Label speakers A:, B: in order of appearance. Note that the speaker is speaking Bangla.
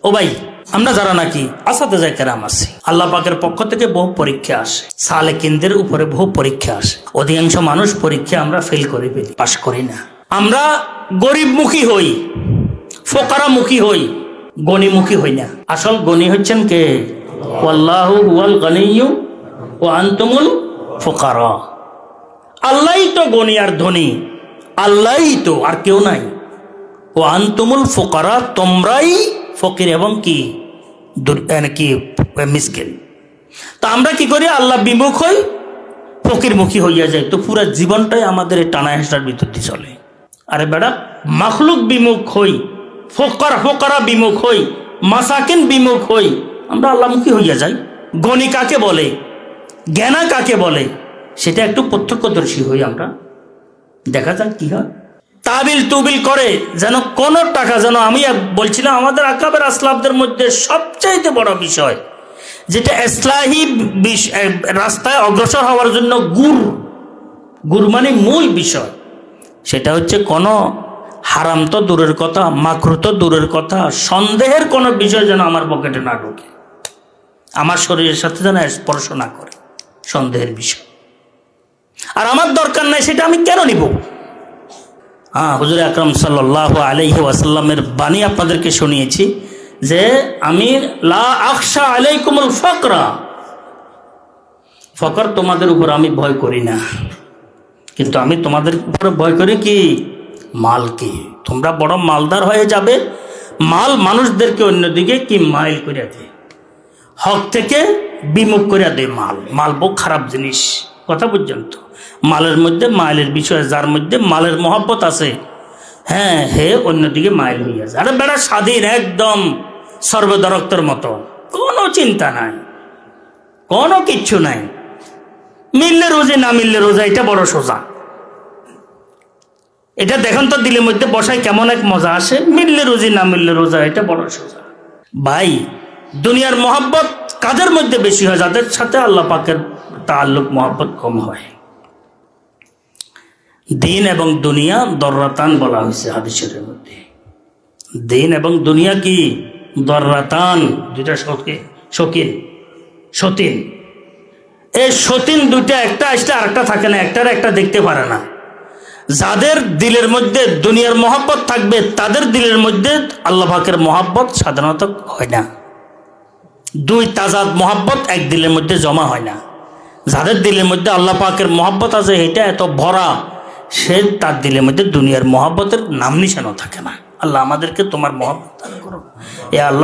A: ও ভাই, আমরা যারা নাকি আসাতে কেরাম আছি, আল্লাহ পাকের পক্ষ থেকে বহু পরীক্ষা আসে, সালেকিনদের উপরে বহু পরীক্ষা আসে। অধিকাংশ মানুষ পরীক্ষা আমরা ফেল করে ফেলি, পাশ করি না। আমরা গরিবমুখী হই, ফোকারামুখী হই, গণিমুখী হই না। আসল গণি হচ্ছেন কে? আল্লাহু হুয়াল গনিয়্যু ওয়া আনতুমুল ফুকারা। আল্লাহই তো গনি আর ধনী, আল্লাহই তো, আর কেউ নাই। ওয়া আনতুমুল ফুকারা, তোমরাই ফকির এবং কি মিসকিন। তা আমরা কি করি? আল্লাহ বিমুখ হই, ফকিরমুখী হইয়া যায়, তো পুরা জীবনটাই আমাদের এই টানা হেঁচড়ার ভিতর দিয়ে চলে। আরে বেড়া, মাখলুক বিমুখ হই, ফোকারা বিমুখ হই, মাসাকিন বিমুখ হই, আমরা আল্লাহমুখী হইয়া যাই। গণি কাকে বলে, জ্ঞানা কাকে বলে, সেটা একটু প্রত্যক্ষদর্শী হই আমরা, দেখা যাক কি হয়। তাবিল তুবিল করে যেন কোন টাকা, যেন আমি বলছিলাম আমাদের আকাবের আসলাফদের মধ্যে সবচাইতে বড় বিষয় যেটা ইসলাহি রাস্তায় অগ্রসর হওয়ার জন্য গুর মানে মূল বিষয়, সেটা হচ্ছে কোনো হারাম তো দূরের কথা, মাকরু তো দূরের কথা, সন্দেহের কোনো বিষয় যেন আমার পকেটে না ঢোকে, আমার শরীরের সাথে যেন স্পর্শ না করে সন্দেহের বিষয়। আর আমার দরকার নাই, সেটা আমি কেন নিব? হুজুর আকরাম সাল্লাল্লাহু আলাইহি ওয়াসাল্লামের বাণী আপনাদেরকে শুনিয়েছি যে আমি লা আখশা আলাইকুমুল ফকরা, ফকর তোমাদের উপর আমি ভয় করি না, কিন্তু আমি তোমাদের উপরে ভয় করি কি? মালকে। তোমরা বড় মালদার হয়ে যাবে, মাল মানুষদেরকে অন্যদিকে কি মাইল করে দেয়, হক থেকে বিমুখ করে দেয়। মাল বহু খারাপ জিনিস, কথা বুঝছেন তো? মালের মধ্যে মাইলের বিষয়, যার মধ্যে মালের মহব্বত আছে, হ্যাঁ হে অন্যদিকে মাইল হইয়া যায়। আরে বেড়া স্বাধীন একদম সর্বদরক্তর মতো, কোনো চিন্তা নাই, কোনো কিচ্ছু নাই। মিললে রোজে, না মিললে রোজা, এটা বড় সোজা। এটা দেখেন তো দিলের মধ্যে বসায় কেমন এক মজা আসে। মিললে রোজে, না মিললে রোজা, এটা বড় সোজা। ভাই, দুনিয়ার মহব্বত কাদের মধ্যে বেশি হয়? যাদের সাথে আল্লাহ পাকের তাআল্লুক মহব্বত কম হয়। দিন এবং দুনিয়া দররাতান বলা হয়েছে হাদিসের মধ্যে। দিন এবং দুনিয়া কি? দররাতান, দুইটা সতীন। এই সতীন দুইটা, একটা আসলে আরেকটা থাকে না, একটার একটা দেখতে পারে না। যাদের দিলের মধ্যে দুনিয়ার মহব্বত থাকবে, তাদের দিলের মধ্যে আল্লাহ পাকের মহব্বত সাধারণত হয় না। দুই তাজাদ মহব্বত এক দিলের মধ্যে জমা হয় না। যাদের দিলের মধ্যে আল্লাহ পাকের মহব্বত আছে, এটা এত ভরা, সে তার দিলের মধ্যে দুনিয়ার মহব্বতের নাম নিশানও থাকে না। আল্লাহ আমাদেরকে তোমার মহব্বত দান করো, এ আল্লাহ।